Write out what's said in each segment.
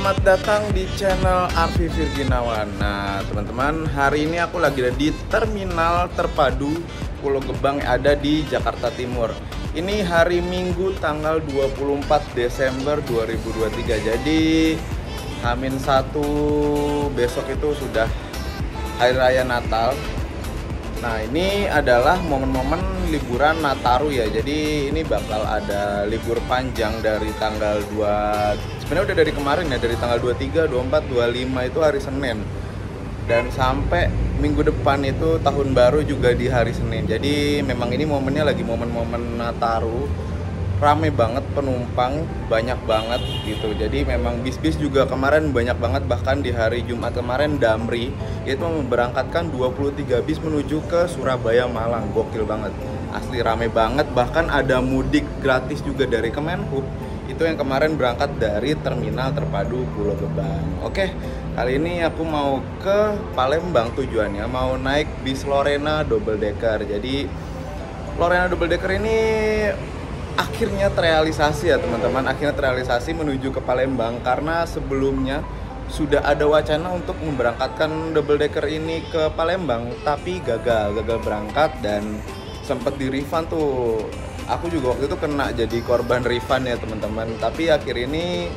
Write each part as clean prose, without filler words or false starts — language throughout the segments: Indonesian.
selamat datang di channel Arfi Virginawan. Nah teman-teman, hari ini aku lagi ada di Terminal Terpadu Pulau Gebang yang ada di Jakarta Timur. Ini hari Minggu tanggal 24 Desember 2023. Jadi H-1 besok itu sudah Hari Raya Natal. Nah ini adalah momen-momen liburan Nataru ya. Jadi ini bakal ada libur panjang dari tanggal 2, sebenarnya udah dari kemarin ya, dari tanggal 23, 24, 25 itu hari Senin. Dan sampai minggu depan itu tahun baru juga di hari Senin. Jadi memang ini momennya lagi momen-momen Nataru. Rame banget penumpang, banyak banget gitu. Jadi memang bis-bis juga kemarin banyak banget. Bahkan di hari Jumat kemarin Damri itu memberangkatkan 23 bis menuju ke Surabaya Malang. Gokil banget, asli rame banget. Bahkan ada mudik gratis juga dari Kemenhub. Itu yang kemarin berangkat dari Terminal Terpadu Pulau Gebang. Oke, kali ini aku mau ke Palembang tujuannya. Mau naik bis Lorena Double Decker. Jadi Lorena Double Decker ini akhirnya terrealisasi ya teman-teman, akhirnya terrealisasi menuju ke Palembang. Karena sebelumnya sudah ada wacana untuk memberangkatkan double decker ini ke Palembang, tapi gagal berangkat dan sempat di refund tuh. Aku juga waktu itu kena jadi korban refund ya teman-teman. Tapi akhir ini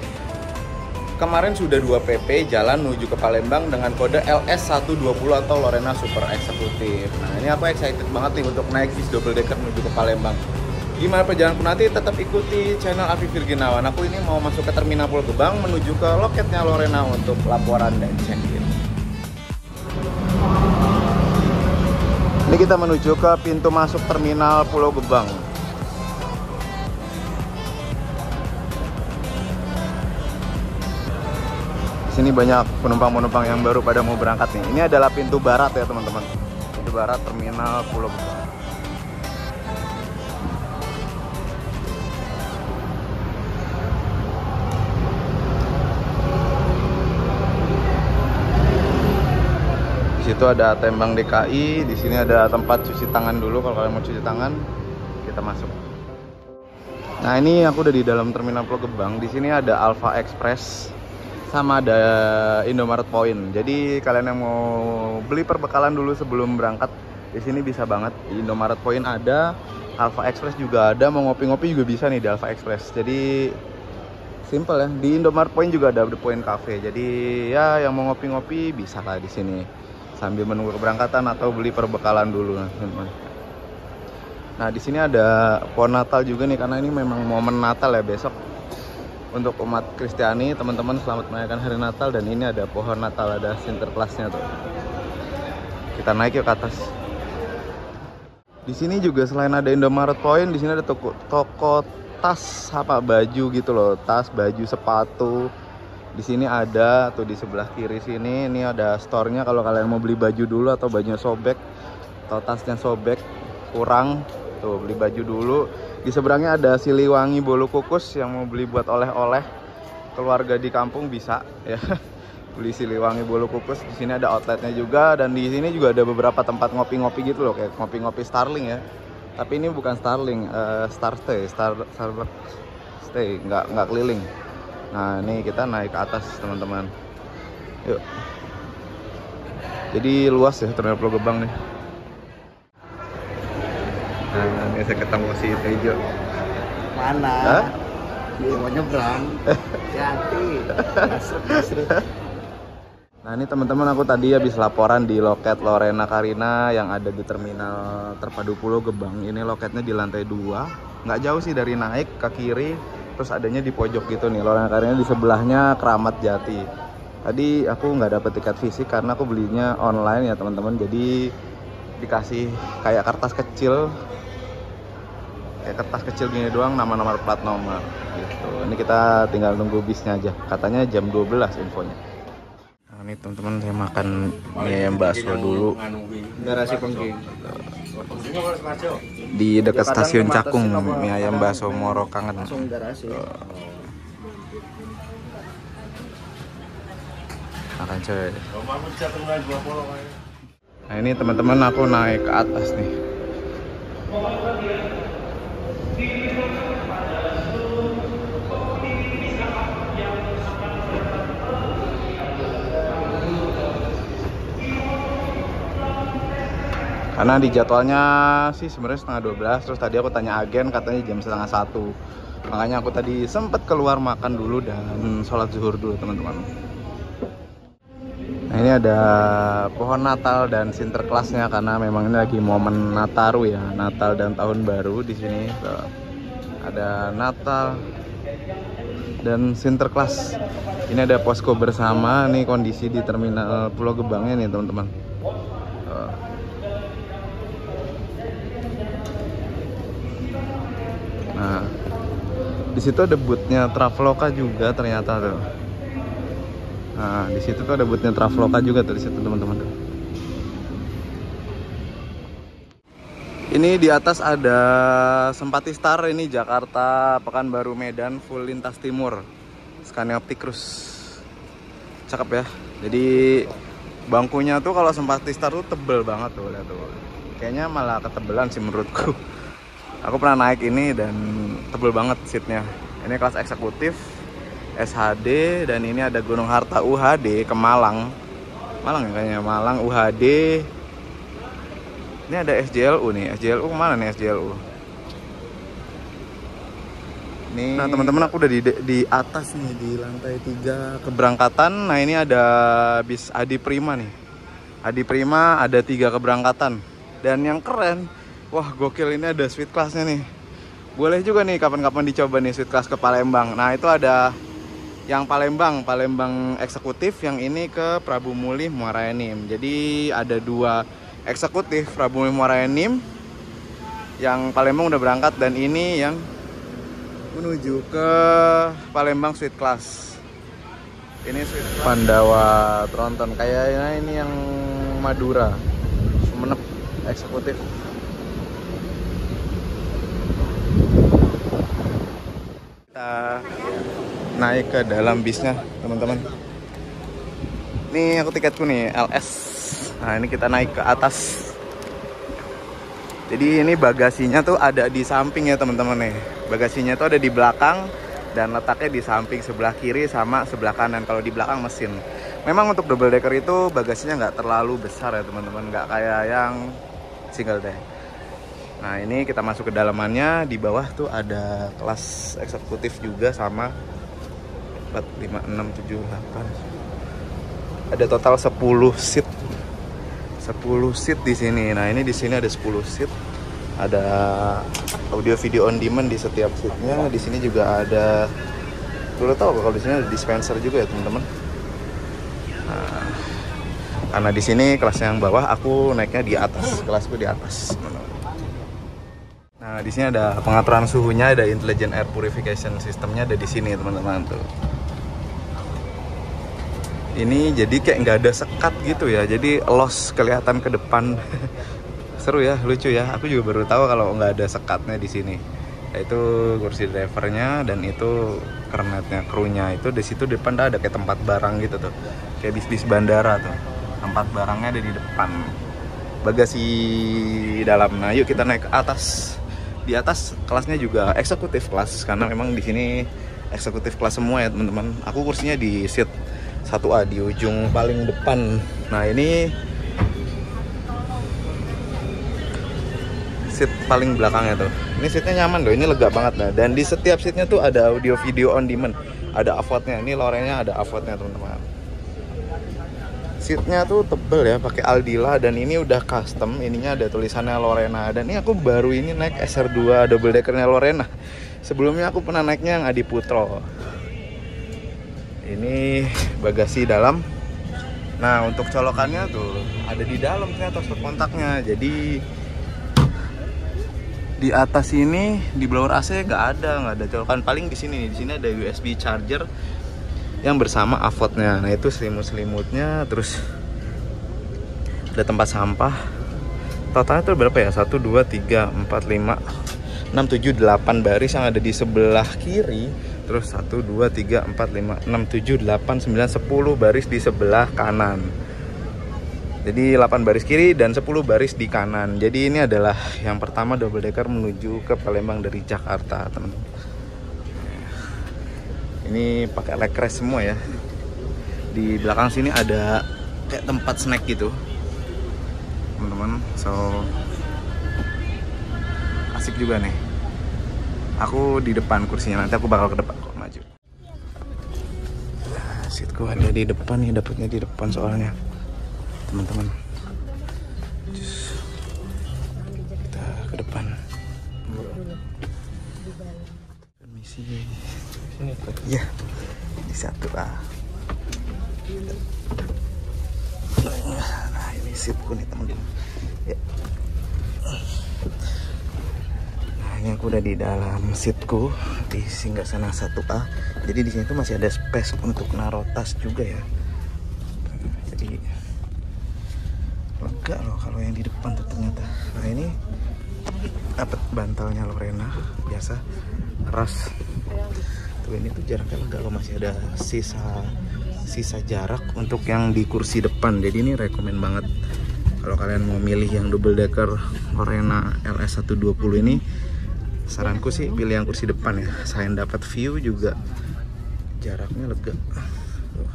kemarin sudah 2 PP jalan menuju ke Palembang dengan kode LS120 atau Lorena Super Executive. Nah ini aku excited banget nih untuk naik bis double decker menuju ke Palembang. Gimana perjalananku nanti, tetap ikuti channel Arfi Virginawan. Aku ini mau masuk ke Terminal Pulau Gebang menuju ke loketnya Lorena untuk laporan dan check-in. Ini kita menuju ke pintu masuk Terminal Pulau Gebang. Di sini banyak penumpang-penumpang yang baru pada mau berangkat nih. Ini adalah pintu barat ya teman-teman. Pintu barat Terminal Pulau Gebang. Di situ ada Tembang DKI, di sini ada tempat cuci tangan dulu. Kalau kalian mau cuci tangan, kita masuk. Nah ini aku udah di dalam Terminal Pulau Gebang. Di sini ada Alpha Express sama ada Indomaret Point. Jadi kalian yang mau beli perbekalan dulu sebelum berangkat, di sini bisa banget. Di Indomaret Point ada, Alpha Express juga ada. Mau ngopi-ngopi juga bisa nih di Alpha Express. Jadi simple ya. Di Indomaret Point juga ada The Point Cafe. Jadi ya yang mau ngopi-ngopi bisa lah di sini sambil menunggu keberangkatan atau beli perbekalan dulu. Nah di sini ada pohon Natal juga nih, karena ini memang momen Natal ya besok untuk umat Kristiani. Teman-teman selamat merayakan hari Natal. Dan ini ada pohon Natal, ada Sinterklasnya tuh. Kita naik yuk ke atas. Di sini juga selain ada Indomaret Point, di sini ada toko tas apa baju gitu loh, tas, baju, sepatu. Di sini ada tuh di sebelah kiri sini, ini ada store-nya kalau kalian mau beli baju dulu atau bajunya sobek atau tasnya sobek kurang, tuh beli baju dulu. Di seberangnya ada Siliwangi Bolu Kukus, yang mau beli buat oleh-oleh keluarga di kampung bisa ya. Beli Siliwangi Bolu Kukus. Di sini ada outletnya juga, dan di sini juga ada beberapa tempat ngopi-ngopi gitu loh, kayak ngopi-ngopi Starling ya. Tapi ini bukan Starling, Starbucks Stay, nggak keliling. Nah ini kita naik ke atas teman-teman. Yuk. Jadi luas ya Terminal Pulau Gebang nih. Nah ini saya ketemu si Tejo. Mana? Hah? Dia mau nyebrang. Hati-hati. Nah ini teman-teman, aku tadi habis laporan di loket Lorena Karina yang ada di Terminal Terpadu Pulau Gebang. Ini loketnya di lantai 2. Nggak jauh sih dari naik ke kiri. Terus adanya di pojok gitu nih, Lorena Karina di sebelahnya Keramat Jati. Tadi aku nggak dapet tiket fisik karena aku belinya online ya teman-teman. Jadi dikasih kayak kertas kecil gini doang, nama-nomor plat nomor gitu. Ini kita tinggal nunggu bisnya aja. Katanya jam 12 infonya. Nah ini teman-teman, saya makan mie ayam bakso dulu. Garasi pengging. Di dekat stasiun Cakung, mie ayam bakso Moro kangen. Langsung garasi. Makan coy. Nah ini teman-teman, aku naik ke atas nih. Karena di jadwalnya sih sebenarnya setengah 12. Terus tadi aku tanya agen katanya jam setengah 1. Makanya aku tadi sempet keluar makan dulu dan sholat zuhur dulu teman-teman. Nah ini ada pohon Natal dan Sinterklasnya karena memang ini lagi momen Nataru ya, Natal dan Tahun Baru di sini. Tuh, ada Natal dan Sinterklas. Ini ada posko bersama nih kondisi di terminal Pulau Gebangnya nih teman-teman. Nah, di situ ada bootnya Traveloka juga ternyata tuh. Nah, di situ tuh ada bootnya Traveloka juga tuh di situ teman-teman. Ini di atas ada Sempati Star, ini Jakarta, Pekanbaru, Medan, full lintas timur. Scania Optik Cruise. Cakep ya. Jadi bangkunya tuh kalau Sempati Star tuh tebel banget tuh, lihat tuh. Kayaknya malah ketebelan sih menurutku. Aku pernah naik ini dan tebel banget seatnya. Ini kelas eksekutif SHD dan ini ada Gunung Harta UHD ke Malang. Malang ya kayaknya, Malang UHD. Ini ada SJLU nih. SJLU kemana nih SJLU? Nih. Nah teman-teman aku udah di atas nih di lantai 3 keberangkatan. Nah ini ada bis Adi Prima nih. Adi Prima ada 3 keberangkatan. Dan yang keren, wah gokil, ini ada suite classnya nih. Boleh juga nih kapan-kapan dicoba nih suite class ke Palembang. Nah itu ada yang Palembang eksekutif, yang ini ke Prabu Mulih Muara Enim. Jadi ada 2 eksekutif Prabu Mulih Muara Enim. Yang Palembang udah berangkat dan ini yang menuju ke Palembang suite class. Ini suite class Pandawa Tronton, kayaknya ini yang Madura Sumenep eksekutif. Kita naik ke dalam bisnya teman-teman. Ini aku tiketku nih LS. Nah ini kita naik ke atas. Jadi ini bagasinya tuh ada di samping ya teman-teman nih. Bagasinya tuh ada di belakang dan letaknya di samping sebelah kiri sama sebelah kanan. Kalau di belakang mesin. Memang untuk double decker itu bagasinya nggak terlalu besar ya teman-teman, nggak kayak yang single deck. Nah ini kita masuk ke dalamannya. Di bawah tuh ada kelas eksekutif juga sama 4, 5, 6, 7, 8. Ada total 10 seat. 10 seat di sini. Nah ini di sini ada 10 seat. Ada audio video on demand di setiap seatnya. Di sini juga ada, perlu tahu kalau di sini ada dispenser juga ya teman-teman. Nah, karena di sini kelas yang bawah, aku naiknya di atas, kelasku di atas. Nah, di sini ada pengaturan suhunya, ada intelligent air purification systemnya ada di sini teman-teman tuh. Ini jadi kayak nggak ada sekat gitu ya, jadi los kelihatan ke depan. Seru ya, lucu ya. Aku juga baru tahu kalau nggak ada sekatnya di sini. Itu kursi drivernya dan itu kernetnya, krunya itu di situ depan ada kayak tempat barang gitu tuh, kayak bis-bis bandara tuh. Tempat barangnya ada di depan. Bagasi dalam. Nah, yuk kita naik ke atas. Di atas kelasnya juga eksekutif kelas karena memang di sini eksekutif kelas semua ya teman-teman. Aku kursinya di seat 1A di ujung paling depan. Nah, ini seat paling belakangnya tuh. Ini seatnya nyaman loh, ini lega banget nah. Dan di setiap seatnya tuh ada audio video on demand, ada AVOD-nya. Ini lorennya ada AVOD-nya teman-teman. Seatnya tuh tebel ya, pakai Aldila dan ini udah custom. Ininya ada tulisannya Lorena. Dan ini aku baru ini naik SR2 double deckernya Lorena. Sebelumnya aku pernah naiknya yang Adi Putro. Ini bagasi dalam. Nah untuk colokannya tuh ada di dalam ternyata stop kontaknya. Jadi di atas ini di blower AC nggak ada colokan. Paling di sini ada USB charger yang bersama AVOD-nya. Nah itu selimut-selimutnya, terus ada tempat sampah. Totalnya tuh berapa ya? 1, 2, 3, 4, 5, 6, 7, 8 baris yang ada di sebelah kiri. Terus 1, 2, 3, 4, 5, 6, 7, 8, 9, 10 baris di sebelah kanan. Jadi 8 baris kiri dan 10 baris di kanan. Jadi ini adalah yang pertama double decker menuju ke Palembang dari Jakarta, teman-teman. Ini pakai leg rest semua ya. Di belakang sini ada kayak tempat snack gitu. teman-teman. So asik juga nih. Aku di depan kursinya, nanti aku bakal ke depan kok maju. Seatku ada di depan nih, dapetnya di depan soalnya teman-teman. Kita ke depan. Permisi. Iya, di 1A. Nah ini seatku nih teman-teman. Ya. Nah ini aku udah di dalam seatku di Singgasana 1A. Jadi di sini tuh masih ada space untuk naruh tas juga ya. Jadi lega loh kalau yang di depan tuh ternyata. Nah ini dapat bantalnya Lorena biasa ras. Tuh ini tuh jaraknya lega loh, masih ada sisa jarak untuk yang di kursi depan. Jadi ini rekomen banget kalau kalian mau milih yang double decker Lorena LS120 ini. Saranku sih pilih yang kursi depan ya. Selain dapat view juga jaraknya lega. Tuh.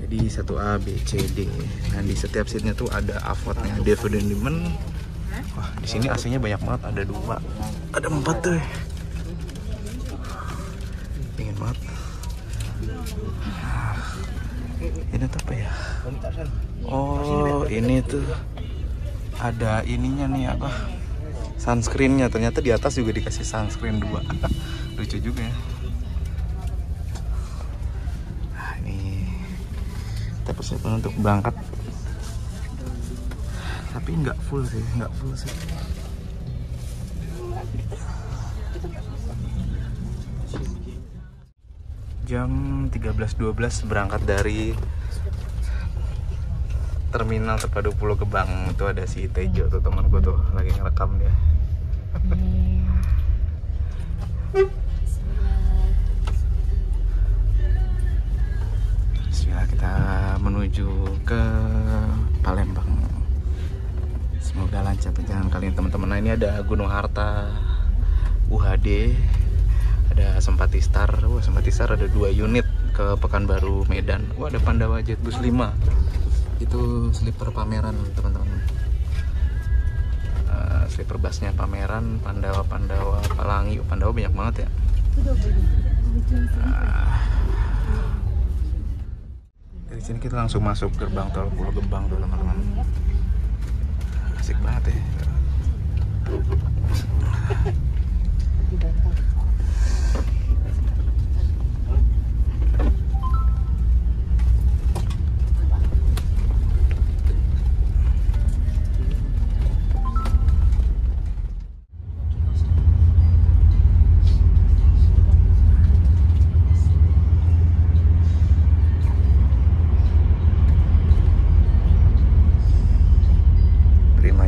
Jadi 1A, B, C, D. Nah di setiap seatnya tuh ada avotnya, infotainment. Wah di sini AC-nya banyak banget, ada 2, ada 4 tuh. Dingin banget. Ini tuh apa ya? Oh ini tuh ada ininya nih apa? Sunscreennya, ternyata di atas juga dikasih sunscreen 2. Lucu juga ya. Nah ini kita persiapan untuk berangkat, tapi nggak full sih. Jam 13.12 berangkat dari terminal terpadu Pulau Gebang. Itu ada si Tejo tuh, temanku tuh lagi ngerekam dia. Bismillah, kita menuju ke Palembang. Semoga lancar perjalanan kalian teman-teman. Nah ini ada Gunung Harta, UHD, ada Sempatistar. Wah Sempatistar ada 2 unit ke Pekanbaru Medan. Wah ada Pandawa Jetbus 5. Itu sleeper pameran teman-teman. Sleeper busnya pameran, Pandawa Palangi. Pandawa banyak banget ya. Dari sini kita langsung masuk gerbang tol Pulau Gebang tuh teman-teman. Asik banget ya.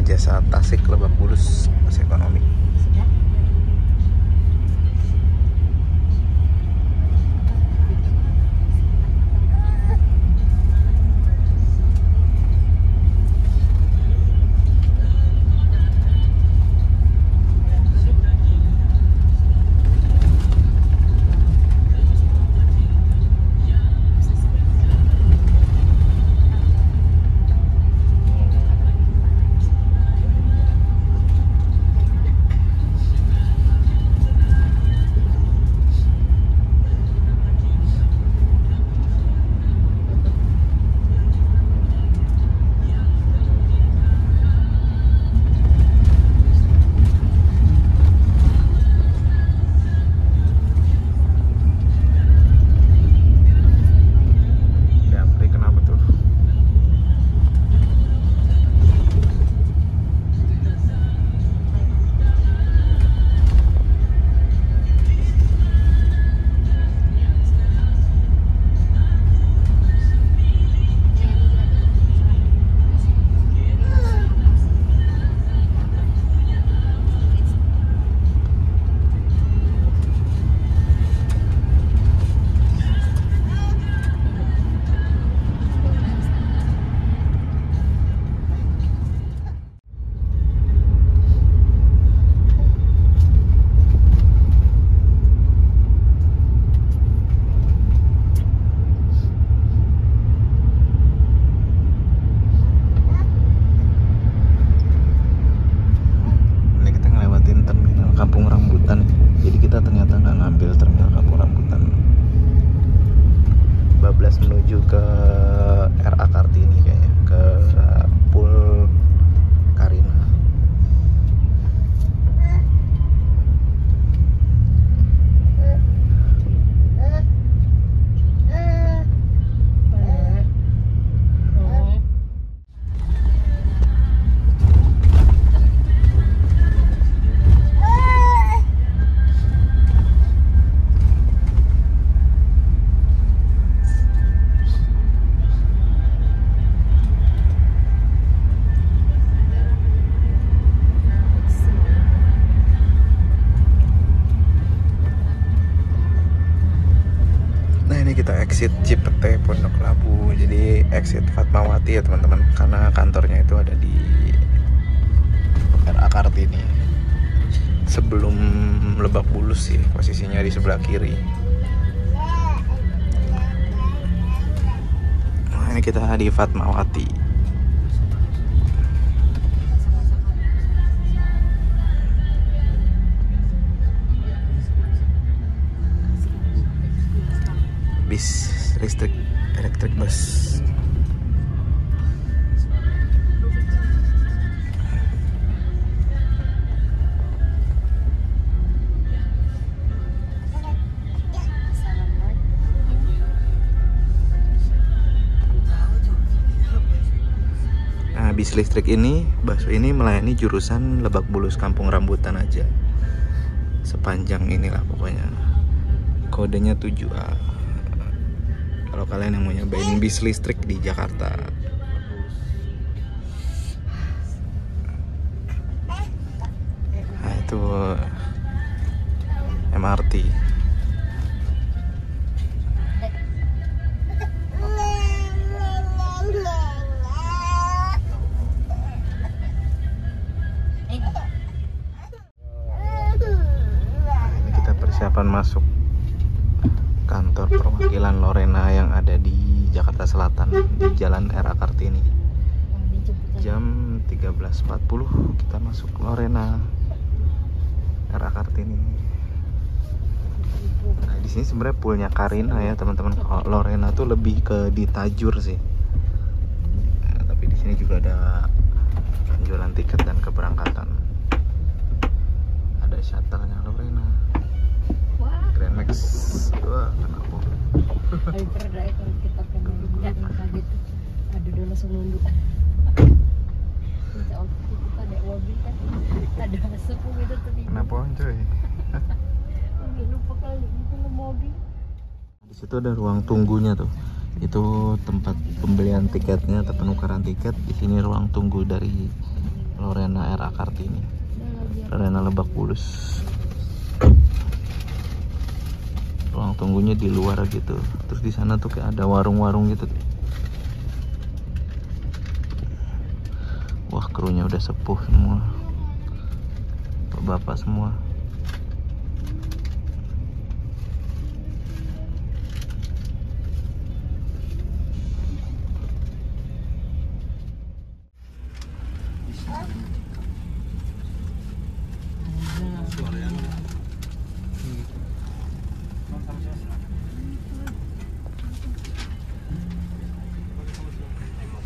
Jasa Tasik Lebak Bulus bus ekonomi. exit Cipete Pondok Labu. Jadi exit Fatmawati ya teman-teman, karena kantornya itu ada di RA Kartini. Sebelum Lebak Bulus sih, posisinya di sebelah kiri. Nah, ini kita di Fatmawati. Bis listrik, elektrik bus. Nah, bis listrik ini, bus ini melayani jurusan Lebak Bulus Kampung Rambutan aja. Sepanjang inilah pokoknya. Kodenya 7A. Kalau kalian yang mau nyobain bis listrik di Jakarta. Nah, itu MRT. Ini kita persiapan masuk kantor perwakilan Lorena yang ada di Jakarta Selatan di Jalan RA Kartini. Jam 13.40 kita masuk Lorena RA Kartini. Nah, di sini sebenarnya poolnya Karina ya teman-teman. Kalau Lorena tuh lebih ke di Tajur sih. Nah, tapi di sini juga ada penjualan tiket dan keberangkatan. Ada shuttle-nya Lorena. Grand Max. Wah, kenapa? Ayo pernah kalau kita pengen kaget ada dulu langsung nunduk. Insya Allah kita ada mobil kan ada asap gitu tadi. Kenapa coy? Lupa kali itu mobil. Di situ ada ruang tunggunya tuh. Itu tempat pembelian tiketnya atau penukaran tiket. Di sini ruang tunggu dari Lorena RA Kartini. Lorena Lebak Bulus. Ruang tunggunya di luar gitu. Terus di sana tuh kayak ada warung-warung gitu. Wah, krunya udah sepuh semua. Bapak semua.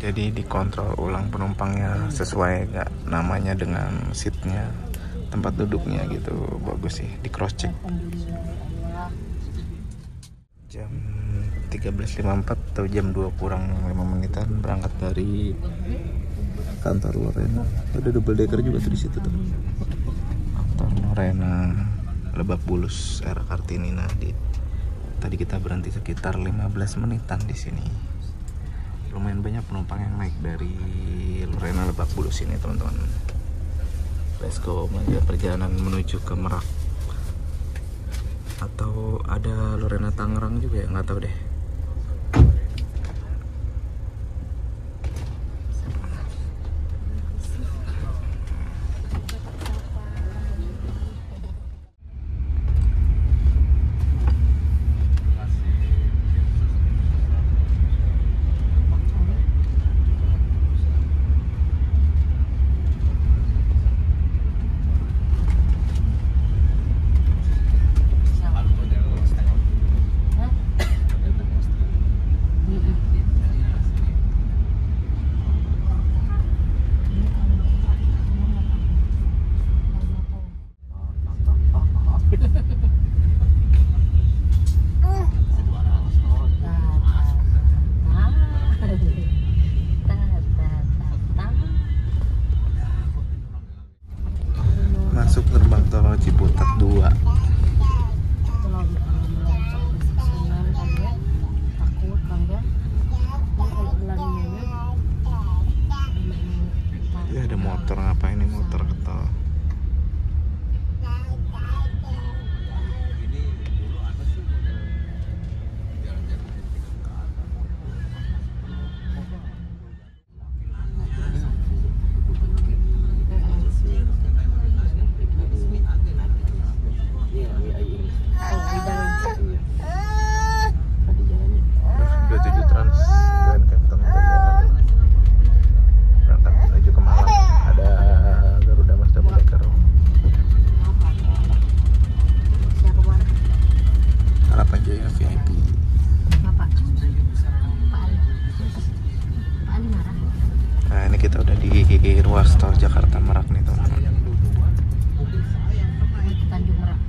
Jadi dikontrol ulang penumpangnya sesuai nggak namanya dengan seatnya, tempat duduknya gitu. Bagus sih, di cross check. Jam 13.54 atau jam 2 kurang 5 menitan berangkat dari kantor Lorena. Ada double decker juga tuh di situ tuh. Kantor Lorena Lebak Bulus RA Kartini. Nah, tadi kita berhenti sekitar 15 menitan di sini. Lumayan banyak penumpang yang naik dari Lorena Lebak Bulus ini teman-teman. Let's go, melanjutkan perjalanan menuju ke Merak. Atau ada Lorena Tangerang juga ya, nggak tahu deh. Masuk gerbang tol Ciputat 2. Ya ada motor, ngapain ini motor ke tol? ruas tol Jakarta Merak nih teman-teman. Tanjung Merak. Tanjung Merak.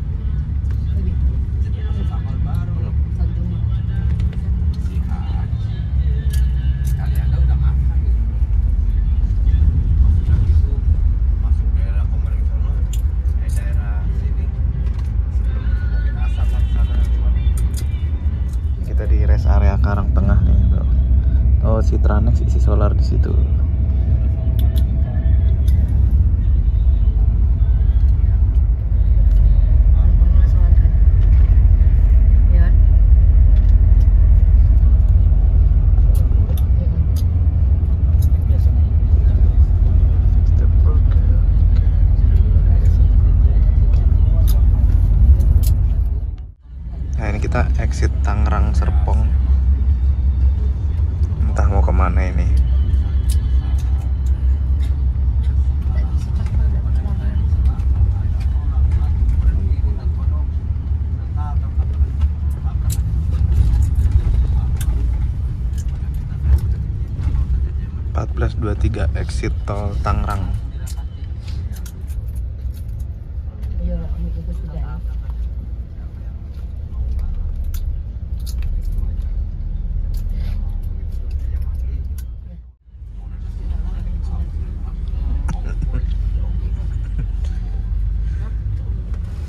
Kita di rest area Karang Tengah nih, bro. Oh, Citranex isi solar di situ. Nah, ini kita exit Tangerang Serpong. Entah mau kemana ini. (1423) exit tol Tangerang. Iya, ini juga sudah.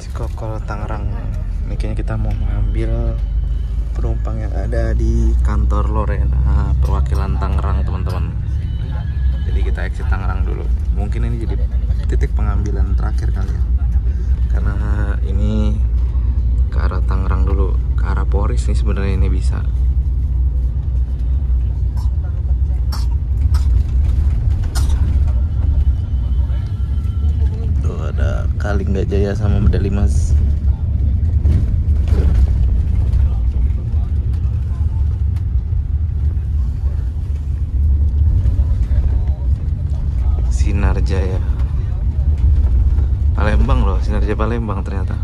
Cikokol Tangerang. Ini kayaknya kita mau mengambil penumpang yang ada di kantor Lorena perwakilan Tangerang, teman-teman. Jadi kita exit Tangerang dulu. Mungkin ini jadi titik pengambilan terakhir kali ya, karena ini ke arah Tangerang dulu, ke arah Poris nih sebenarnya ini bisa. Tuh ada Kalinggajaya sama Medali Emas. Sinarjaya Palembang loh, Sinarjaya Palembang ternyata.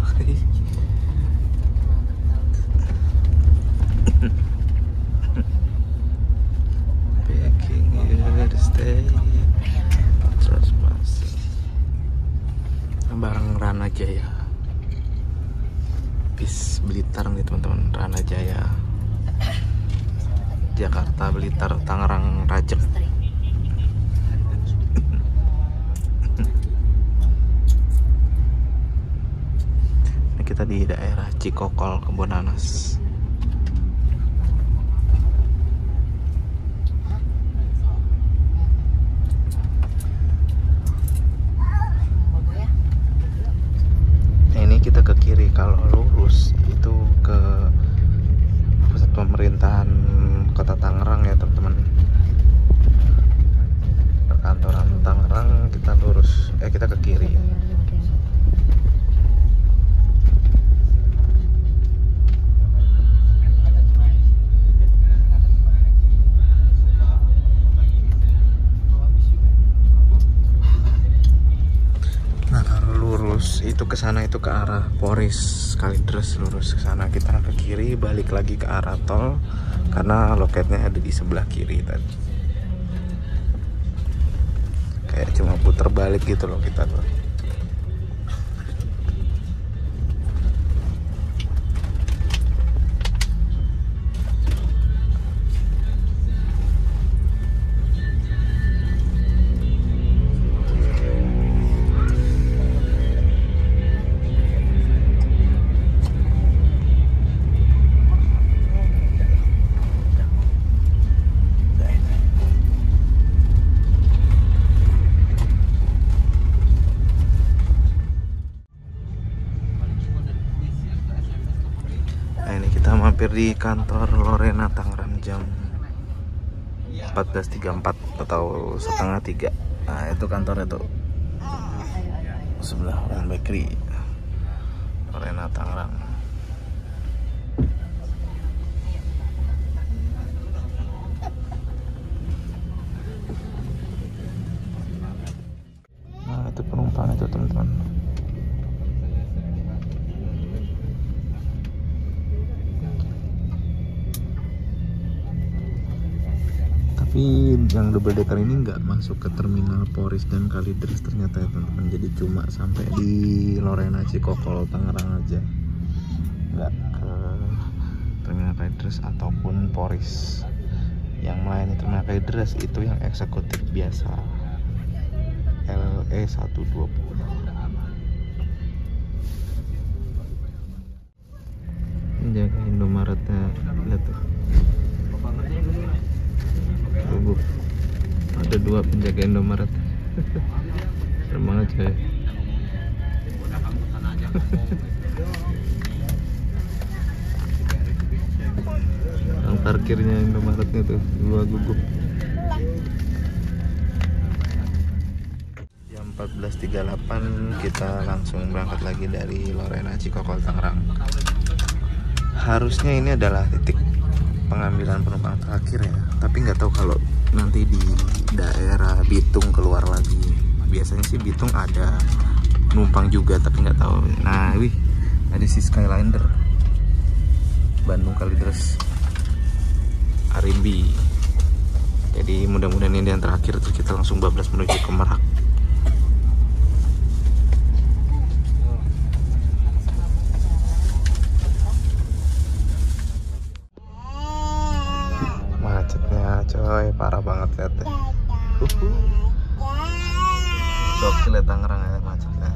Baking stay terus masuk bareng Rana Jaya. Bis Blitar nih teman-teman, Rana Jaya. Jakarta, Blitar, Tangerang, Rajek. Kita di daerah Cikokol, Kebonanas. Nah, ini kita ke kiri, kalau lurus itu ke pusat pemerintahan Kota Tangerang ya teman-teman. Perkantoran Tangerang kita lurus, kita ke kiri. Itu ke sana, itu ke arah Poris Kalideres, lurus ke sana. Kita ke kiri, balik lagi ke arah tol karena loketnya ada di sebelah kiri tadi. Kayak cuma puter balik gitu loh kita tuh. Mampir di kantor Lorena Tangerang jam 14.34 atau setengah 3. Nah itu kantornya tuh sebelah One Bakery, Lorena Tangerang. Nah itu penumpang itu teman-teman. Tapi yang double decker ini nggak masuk ke terminal Poris dan Kalideres ternyata ya teman-teman. Jadi cuma sampai di Lorena Cikokol Tangerang aja, nggak ke terminal Kalideres ataupun Poris. Yang melayani terminal Kalideres itu yang eksekutif biasa, LE 120. Jaga Indomaretnya, lihat tuh. Ada 2 penjaga Indomaret. Serem banget coy. Yang parkirnya Indomaretnya tuh 2 gugup. Jam 14.38 kita langsung berangkat lagi dari Lorena Cikokol Tangerang. Harusnya ini adalah titik pengambilan penumpang terakhir ya, tapi nggak tahu kalau nanti di daerah Bitung keluar lagi. Biasanya sih Bitung ada numpang juga, tapi nggak tahu. Nah, wih, ada si Skyliner Bandung Kalideres Arimbi. Jadi mudah-mudahan ini yang terakhir, terus kita langsung bablas menuju ke Merak. Coy, parah banget lihat deh. Gokil ya Tangerang ya macetnya.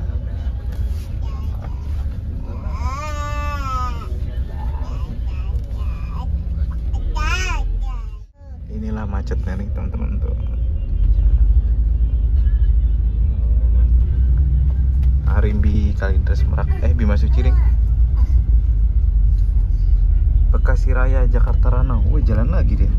Inilah macetnya nih teman-teman tuh. Arimbi Kalideres Merak, Bima Suciring, Bekasi Raya Jakarta Ranau. Wih, jalan lagi dia.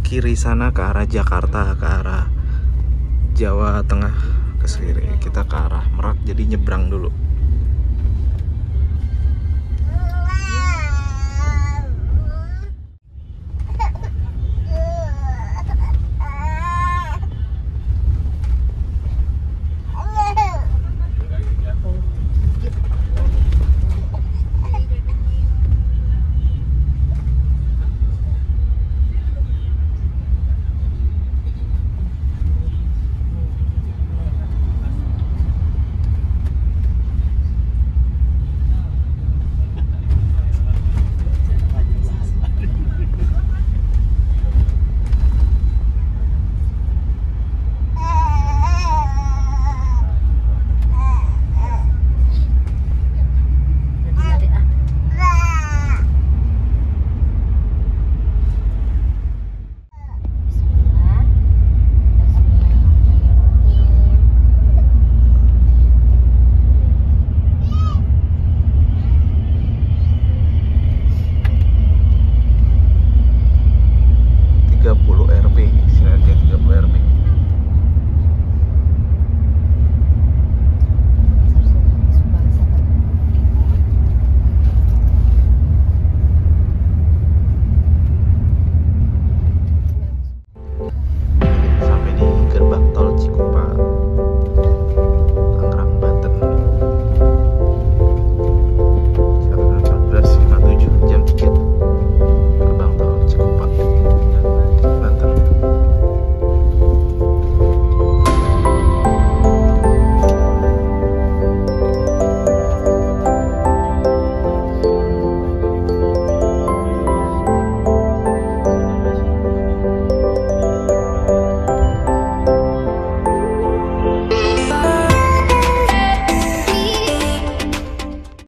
Kiri sana ke arah Jakarta, ke arah Jawa Tengah ke kiri, kita ke arah Merak, jadi nyebrang dulu.